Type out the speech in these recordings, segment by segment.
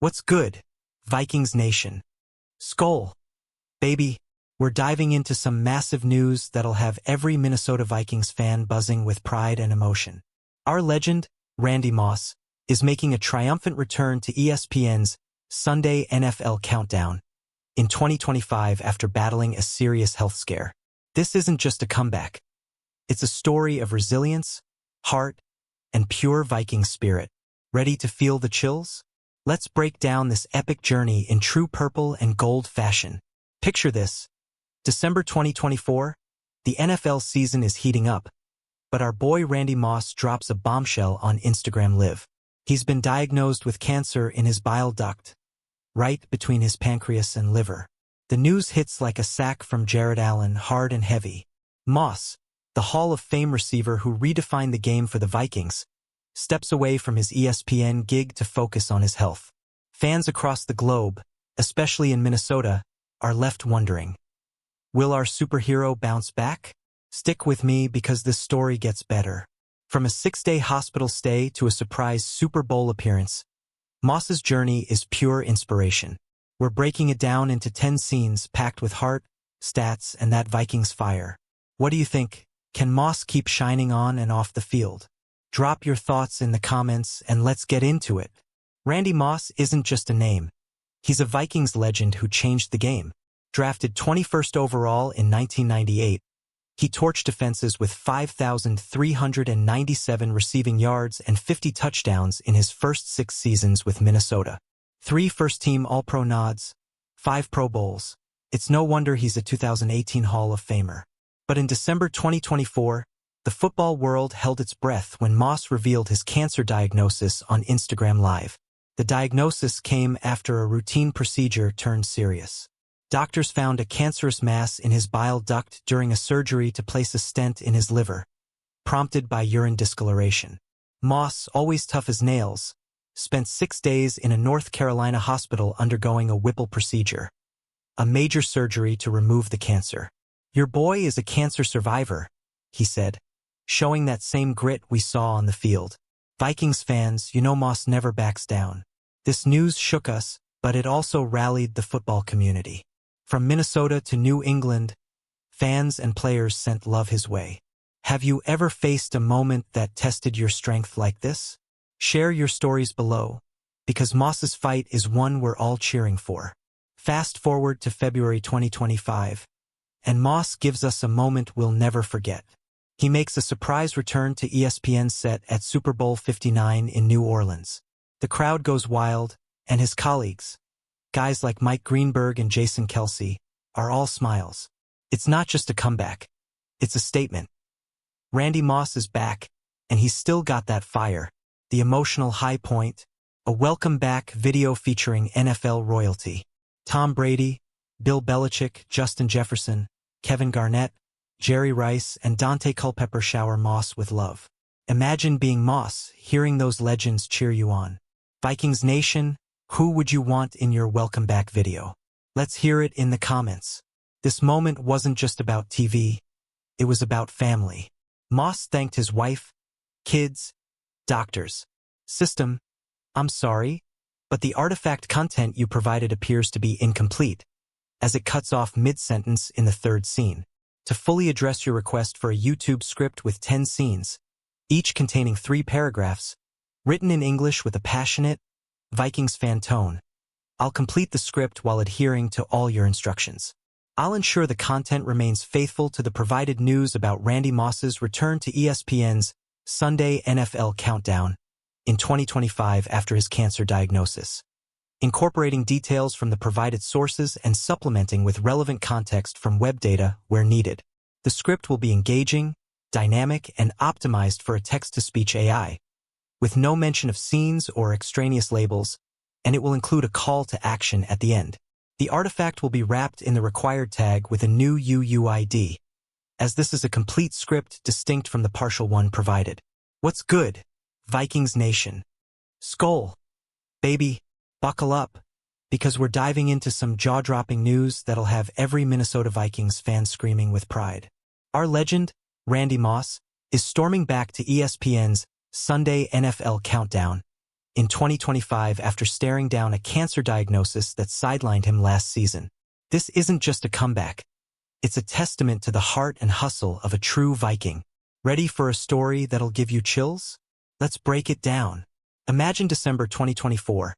What's good, Vikings Nation? Skol, baby. We're diving into some massive news that'll have every Minnesota Vikings fan buzzing with pride and emotion. Our legend, Randy Moss, is making a triumphant return to ESPN's Sunday NFL Countdown in 2025 after battling a serious health scare. This isn't just a comeback. It's a story of resilience, heart, and pure Viking spirit. Ready to feel the chills? Let's break down this epic journey in true purple and gold fashion. Picture this. December 2024, the NFL season is heating up, but our boy Randy Moss drops a bombshell on Instagram Live. He's been diagnosed with cancer in his bile duct, right between his pancreas and liver. The news hits like a sack from Jared Allen, hard and heavy. Moss, the Hall of Fame receiver who redefined the game for the Vikings, steps away from his ESPN gig to focus on his health. Fans across the globe, especially in Minnesota, are left wondering, will our superhero bounce back? Stick with me because this story gets better. From a 6-day hospital stay to a surprise Super Bowl appearance, Moss's journey is pure inspiration. We're breaking it down into 10 scenes packed with heart, stats, and that Vikings fire. What do you think? Can Moss keep shining on and off the field? Drop your thoughts in the comments and let's get into it. Randy Moss isn't just a name. He's a Vikings legend who changed the game. Drafted 21st overall in 1998, he torched defenses with 5,397 receiving yards and 50 touchdowns in his first 6 seasons with Minnesota. 3 first-team All-Pro nods, 5 Pro Bowls. It's no wonder he's a 2018 Hall of Famer. But in December 2024, the football world held its breath when Moss revealed his cancer diagnosis on Instagram Live. The diagnosis came after a routine procedure turned serious. Doctors found a cancerous mass in his bile duct during a surgery to place a stent in his liver, prompted by urine discoloration. Moss, always tough as nails, spent 6 days in a North Carolina hospital undergoing a Whipple procedure, a major surgery to remove the cancer. "Your boy is a cancer survivor," he said, showing that same grit we saw on the field. Vikings fans, you know Moss never backs down. This news shook us, but it also rallied the football community. From Minnesota to New England, fans and players sent love his way. Have you ever faced a moment that tested your strength like this? Share your stories below, because Moss's fight is one we're all cheering for. Fast forward to February 2025, and Moss gives us a moment we'll never forget. He makes a surprise return to ESPN's set at Super Bowl 59 in New Orleans. The crowd goes wild, and his colleagues, guys like Mike Greenberg and Jason Kelce, are all smiles. It's not just a comeback. It's a statement. Randy Moss is back, and he's still got that fire. The emotional high point, a welcome back video featuring NFL royalty. Tom Brady, Bill Belichick, Justin Jefferson, Kevin Garnett, Jerry Rice, and Dante Culpepper shower Moss with love. Imagine being Moss, hearing those legends cheer you on. Vikings Nation, who would you want in your welcome back video? Let's hear it in the comments. This moment wasn't just about TV. It was about family. Moss thanked his wife, kids, doctors, system. "I'm sorry, but the artifact content you provided appears to be incomplete," as it cuts off mid-sentence in the 3rd scene. To fully address your request for a YouTube script with 10 scenes, each containing 3 paragraphs, written in English with a passionate, Vikings fan tone, I'll complete the script while adhering to all your instructions. I'll ensure the content remains faithful to the provided news about Randy Moss's return to ESPN's Sunday NFL Countdown in 2025 after his cancer diagnosis, incorporating details from the provided sources and supplementing with relevant context from web data where needed. The script will be engaging, dynamic, and optimized for a text-to-speech AI, with no mention of scenes or extraneous labels, and it will include a call to action at the end. The artifact will be wrapped in the required tag with a new UUID, as this is a complete script distinct from the partial one provided. What's good, Vikings Nation? Skol, baby. Buckle up, because we're diving into some jaw-dropping news that'll have every Minnesota Vikings fan screaming with pride. Our legend, Randy Moss, is storming back to ESPN's Sunday NFL Countdown in 2025 after staring down a cancer diagnosis that sidelined him last season. This isn't just a comeback. It's a testament to the heart and hustle of a true Viking. Ready for a story that'll give you chills? Let's break it down. Imagine December 2024.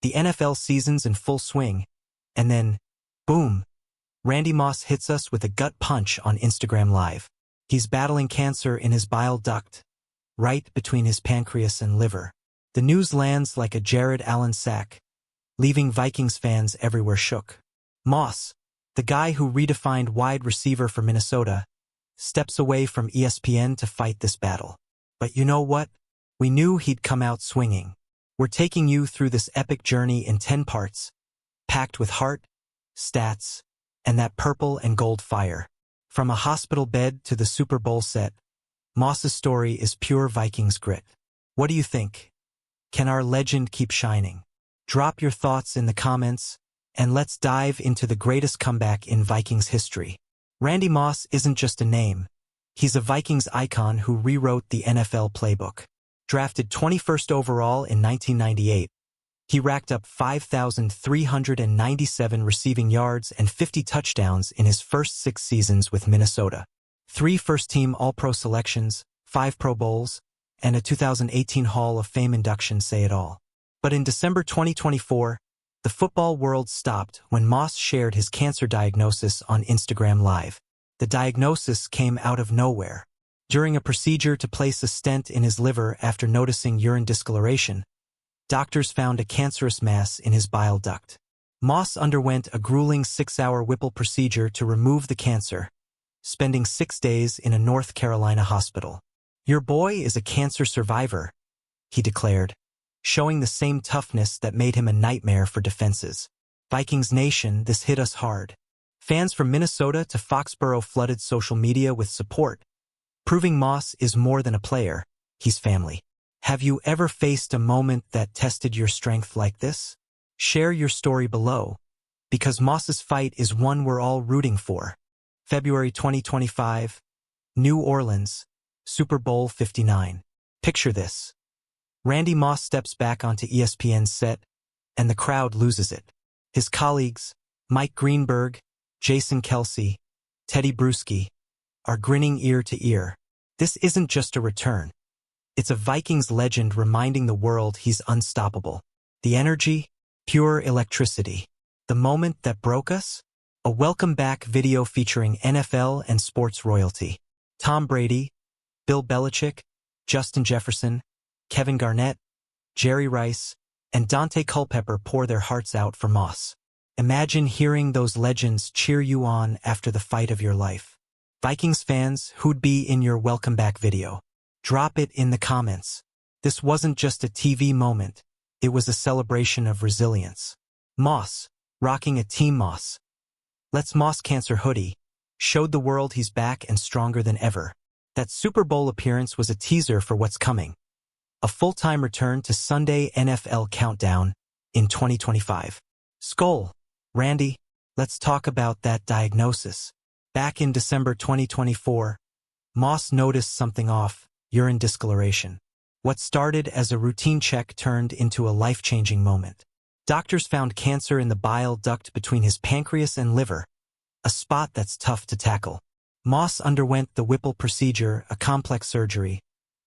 The NFL season's in full swing, and then, boom, Randy Moss hits us with a gut punch on Instagram Live. He's battling cancer in his bile duct, right between his pancreas and liver. The news lands like a Jared Allen sack, leaving Vikings fans everywhere shook. Moss, the guy who redefined wide receiver for Minnesota, steps away from ESPN to fight this battle. But you know what? We knew he'd come out swinging. We're taking you through this epic journey in 10 parts, packed with heart, stats, and that purple and gold fire. From a hospital bed to the Super Bowl set, Moss's story is pure Vikings grit. What do you think? Can our legend keep shining? Drop your thoughts in the comments, and let's dive into the greatest comeback in Vikings history. Randy Moss isn't just a name. He's a Vikings icon who rewrote the NFL playbook. Drafted 21st overall in 1998, he racked up 5,397 receiving yards and 50 touchdowns in his first 6 seasons with Minnesota. 3 first-team All-Pro selections, 5 Pro Bowls, and a 2018 Hall of Fame induction say it all. But in December 2024, the football world stopped when Moss shared his cancer diagnosis on Instagram Live. The diagnosis came out of nowhere. During a procedure to place a stent in his liver after noticing urine discoloration, doctors found a cancerous mass in his bile duct. Moss underwent a grueling 6-hour Whipple procedure to remove the cancer, spending 6 days in a North Carolina hospital. "Your boy is a cancer survivor," he declared, showing the same toughness that made him a nightmare for defenses. Vikings Nation, this hit us hard. Fans from Minnesota to Foxborough flooded social media with support, proving Moss is more than a player, he's family. Have you ever faced a moment that tested your strength like this? Share your story below, because Moss's fight is one we're all rooting for. February 2025, New Orleans, Super Bowl 59. Picture this. Randy Moss steps back onto ESPN's set, and the crowd loses it. His colleagues, Mike Greenberg, Jason Kelsey, Teddy Bruschi, are grinning ear to ear. This isn't just a return. It's a Vikings legend reminding the world he's unstoppable. The energy, pure electricity. The moment that broke us? A welcome back video featuring NFL and sports royalty. Tom Brady, Bill Belichick, Justin Jefferson, Kevin Garnett, Jerry Rice, and Dante Culpepper pour their hearts out for Moss. Imagine hearing those legends cheer you on after the fight of your life. Vikings fans, who'd be in your welcome back video? Drop it in the comments. This wasn't just a TV moment. It was a celebration of resilience. Moss, rocking a Team Moss. Let's Moss Cancer hoodie, showed the world he's back and stronger than ever. That Super Bowl appearance was a teaser for what's coming. A full-time return to Sunday NFL Countdown in 2025. Skull, Randy, let's talk about that diagnosis. Back in December 2024, Moss noticed something off, urine discoloration. What started as a routine check turned into a life-changing moment. Doctors found cancer in the bile duct between his pancreas and liver, a spot that's tough to tackle. Moss underwent the Whipple procedure, a complex surgery,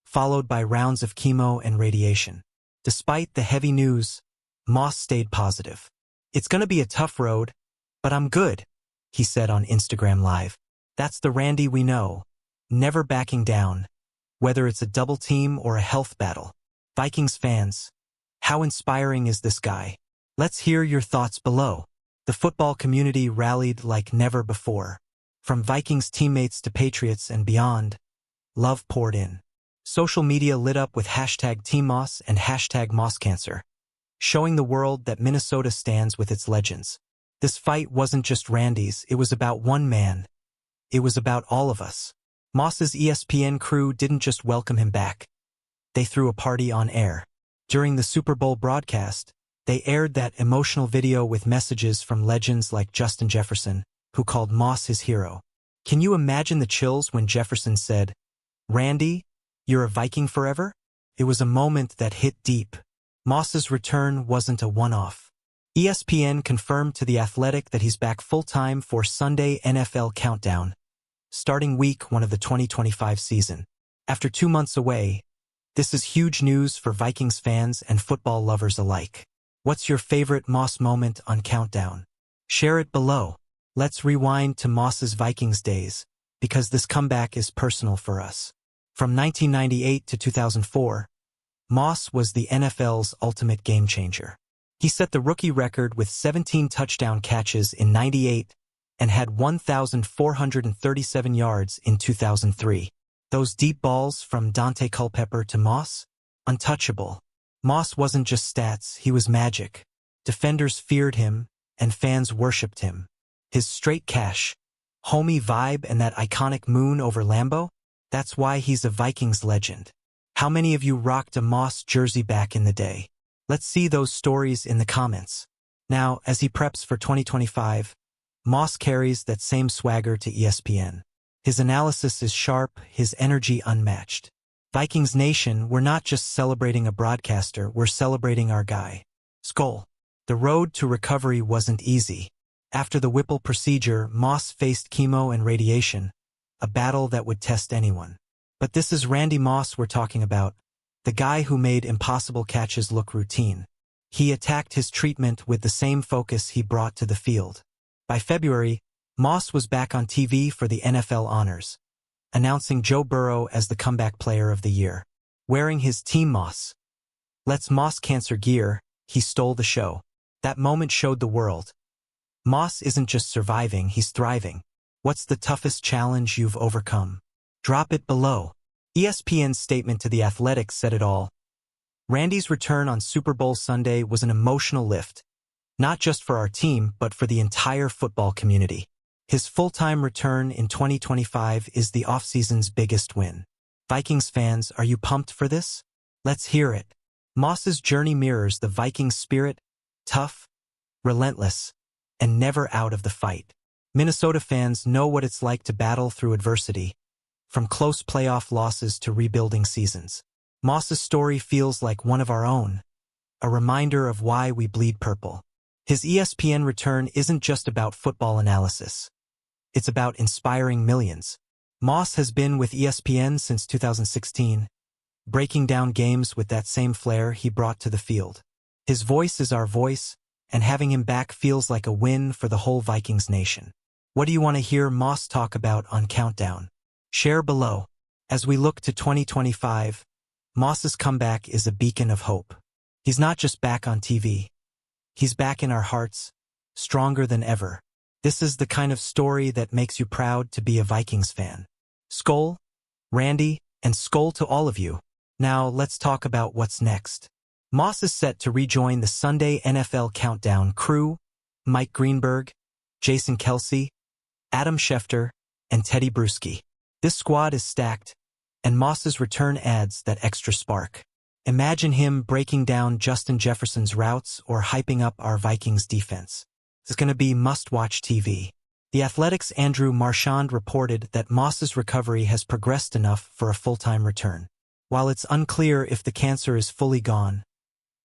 followed by rounds of chemo and radiation. Despite the heavy news, Moss stayed positive. "It's gonna be a tough road, but I'm good," he said on Instagram Live. That's the Randy we know, never backing down, whether it's a double team or a health battle. Vikings fans, how inspiring is this guy? Let's hear your thoughts below. The football community rallied like never before. From Vikings teammates to Patriots and beyond, love poured in. Social media lit up with hashtag Team Moss and hashtag MossCancer, showing the world that Minnesota stands with its legends. This fight wasn't just Randy's, it was about one man. It was about all of us. Moss's ESPN crew didn't just welcome him back. They threw a party on air. During the Super Bowl broadcast, they aired that emotional video with messages from legends like Justin Jefferson, who called Moss his hero. Can you imagine the chills when Jefferson said, "Randy, you're a Viking forever"? It was a moment that hit deep. Moss's return wasn't a one-off. ESPN confirmed to The Athletic that he's back full-time for Sunday NFL Countdown, starting week 1 of the 2025 season. After 2 months away, this is huge news for Vikings fans and football lovers alike. What's your favorite Moss moment on Countdown? Share it below. Let's rewind to Moss's Vikings days, because this comeback is personal for us. From 1998 to 2004, Moss was the NFL's ultimate game changer. He set the rookie record with 17 touchdown catches in '98 and had 1,437 yards in 2003. Those deep balls from Dante Culpepper to Moss? Untouchable. Moss wasn't just stats, he was magic. Defenders feared him, and fans worshipped him. His straight cash, homey vibe, and that iconic moon over Lambeau? That's why he's a Vikings legend. How many of you rocked a Moss jersey back in the day? Let's see those stories in the comments. Now, as he preps for 2025, Moss carries that same swagger to ESPN. His analysis is sharp, his energy unmatched. Vikings Nation, we're not just celebrating a broadcaster, we're celebrating our guy. Skol. The road to recovery wasn't easy. After the Whipple procedure, Moss faced chemo and radiation, a battle that would test anyone. But this is Randy Moss we're talking about, the guy who made impossible catches look routine. He attacked his treatment with the same focus he brought to the field. By February, Moss was back on TV for the NFL honors, announcing Joe Burrow as the comeback player of the year. Wearing his Team Moss, Let's Moss Cancer gear, he stole the show. That moment showed the world. Moss isn't just surviving, he's thriving. What's the toughest challenge you've overcome? Drop it below. ESPN's statement to The Athletic said it all. Randy's return on Super Bowl Sunday was an emotional lift, not just for our team, but for the entire football community. His full-time return in 2025 is the offseason's biggest win. Vikings fans, are you pumped for this? Let's hear it. Moss's journey mirrors the Vikings spirit, tough, relentless, and never out of the fight. Minnesota fans know what it's like to battle through adversity, from close playoff losses to rebuilding seasons. Moss's story feels like one of our own, a reminder of why we bleed purple. His ESPN return isn't just about football analysis. It's about inspiring millions. Moss has been with ESPN since 2016, breaking down games with that same flair he brought to the field. His voice is our voice, and having him back feels like a win for the whole Vikings nation. What do you want to hear Moss talk about on Countdown? Share below. As we look to 2025, Moss's comeback is a beacon of hope. He's not just back on TV. He's back in our hearts, stronger than ever. This is the kind of story that makes you proud to be a Vikings fan. Skol, Randy, and skol to all of you. Now let's talk about what's next. Moss is set to rejoin the Sunday NFL Countdown crew: Mike Greenberg, Jason Kelce, Adam Schefter, and Teddy Bruschi. This squad is stacked, and Moss's return adds that extra spark. Imagine him breaking down Justin Jefferson's routes or hyping up our Vikings defense. It's going to be must-watch TV. The Athletic's Andrew Marchand reported that Moss's recovery has progressed enough for a full-time return. While it's unclear if the cancer is fully gone,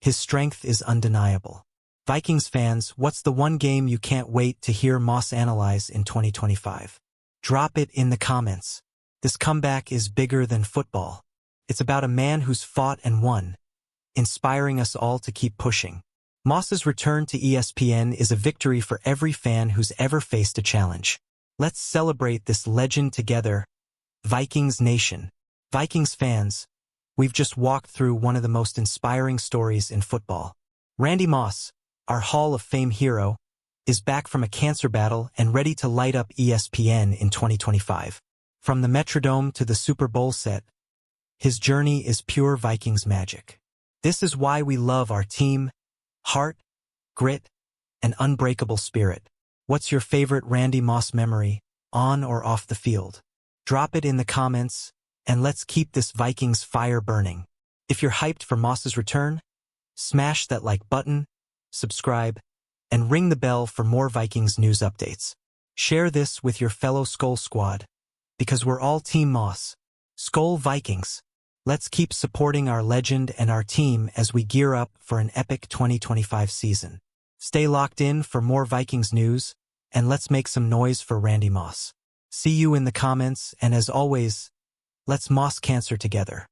his strength is undeniable. Vikings fans, what's the one game you can't wait to hear Moss analyze in 2025? Drop it in the comments. This comeback is bigger than football. It's about a man who's fought and won, inspiring us all to keep pushing. Moss's return to ESPN is a victory for every fan who's ever faced a challenge. Let's celebrate this legend together, Vikings Nation. Vikings fans, we've just walked through one of the most inspiring stories in football. Randy Moss, our Hall of Fame hero, is back from a cancer battle and ready to light up ESPN in 2025. From the Metrodome to the Super Bowl set, his journey is pure Vikings magic. This is why we love our team: heart, grit, and unbreakable spirit. What's your favorite Randy Moss memory, on or off the field? Drop it in the comments, and let's keep this Vikings fire burning. If you're hyped for Moss's return, smash that like button, subscribe, and ring the bell for more Vikings news updates. Share this with your fellow Skol Squad, because we're all Team Moss. Skol Vikings! Let's keep supporting our legend and our team as we gear up for an epic 2025 season. Stay locked in for more Vikings news, and let's make some noise for Randy Moss. See you in the comments, and as always, let's Moss Cancer together.